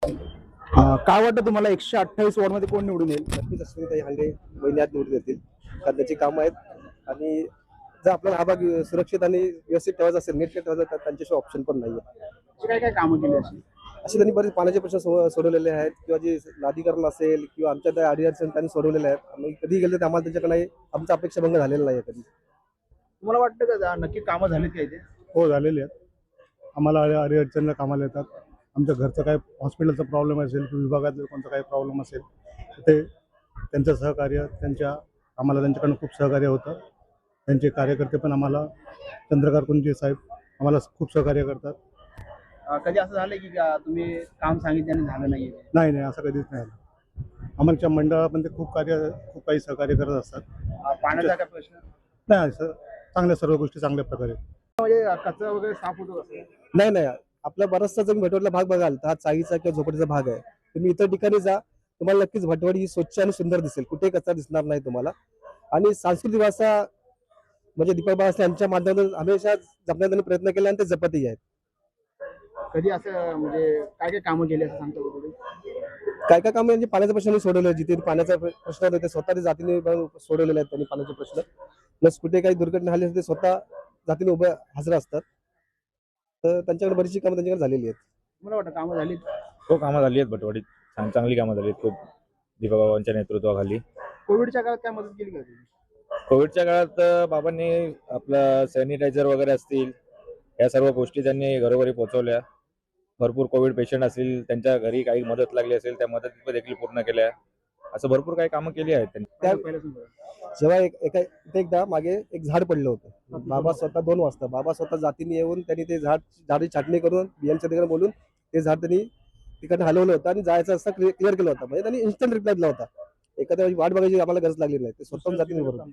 काय वाटतं तुम्हाला 128 वॉर्ड मध्ये कोण निवडून येईल? नक्कीच अस्मिताताई हांडे महिन्यात निवडून येतील, कारण त्याची कामं आहेत. आणि जर आपल्याला हा भाग सुरक्षित आणि व्यवस्थित ठेवायचा असेल, नीट ठेवायचा, तर त्यांच्याशिवाय ऑप्शन पण नाहीये. काय काय कामं केली अशी? असे त्यांनी बरेच पाण्याचे प्रश्न सोडवलेले आहेत, किंवा जे लादीकरण असेल किंवा आमच्या त्या अडीअडचणी त्यांनी सोडवलेल्या आहेत. आम्ही कधी गेले तर आम्हाला त्यांच्याकडे आमचा अपेक्षाभंग झालेला नाही कधी. तुम्हाला वाटतं का नक्की कामं झालीत का इथे? हो, झालेले आहेत. आम्हाला अडीअडचणीला कामाला येतात. आमच्या घरचं काय हॉस्पिटलचा प्रॉब्लेम असेल किंवा विभागात कोणता काही प्रॉब्लेम असेल तर ते त्यांचं सहकार्य आम्हाला त्यांच्याकडून खूप सहकार्य होतं. त्यांचे कार्यकर्ते पण आम्हाला चंद्रकांत कुंटे साहेब आम्हाला खूप सहकार्य करतात. कधी असं झालं की तुम्ही काम सांगितलं आणि झालं नाहीये? नाही, असं कधीच नाही झालं. आमच्या मंडळाला पण ते खूप काही सहकार्य करत असतात. पाण्याचा काय प्रश्न? नाही, चांगल्या सर्व गोष्टी चांगल्या प्रकारे. म्हणजे कचरा वगैरे साफ होतो कसं? नाही, आपला बराचसा जर भटवडीला भाग बघाल तर हा चाळीचा किंवा झोपडीचा भाग आहे. तुम्ही इतर ठिकाणी जा, तुम्हाला नक्कीच भटवडी ही स्वच्छ आणि सुंदर दिसेल, कुठे कचरा दिसणार नाही तुम्हाला. आणि सांस्कृतिक वारसा म्हणजे दीपक बाळासाहेब यांच्या माध्यमातून हमेशा जपण्याचा प्रयत्न केला आणि ते जपतही आहेत. कधी असं म्हणजे काय काय कामं केली असं सांगतो का तुम्ही? काय काय काम म्हणजे पाण्याचा प्रश्न सोडवलं, जिथे पाण्याचा प्रश्न होता ते स्वतः जातीने सोडवलेले आहेत त्यांनी पाण्याचे प्रश्न. प्लस कुठे काही दुर्घटना झाली ते स्वतः जातीने उभे हजर असतात. तर त्यांच्याकडे बरीचशी कामं त्यांच्याकडे झालेली आहेत. मला वाटतं कामं झालीत. हो, कामं झाली आहेत भटवाडीत. चांगली कामं झाली आहेत खूप दीपकबाबांच्या नेतृत्वाखाली. कोविडच्या काळात काय मदत केली का तुम्ही? कोविडच्या काळात बाबांनी आपलं सॅनिटायझर वगैरे असतील या सर्व गोष्टी त्यांनी घरोघरी पोहोचवल्या. भरपूर कोविड पेशंट असतील त्यांच्या घरी काही मदत लागली असेल त्या मदती देखील पूर्ण केल्या. असं भरपूर काही कामं केली आहेत त्यांनी. जेव्हा एकदा मागे एक झाड पडलं होतं, बाबा स्वतः 2 वाजता बाबा स्वतः जातीने येऊन त्यांनी ते झाडाची छाटणी करून बियांच्या तिकडे बोलून ते झाड त्यांनी तिकडे हलवलं होतं आणि जायचं असं क्लिअर केलं होतं. म्हणजे त्यांनी इन्स्टंट रिप्लाय दिला होता. एखाद्या वाट बघायची आम्हाला गरज लागली नाही, ते स्वतः जातीने बरोबर.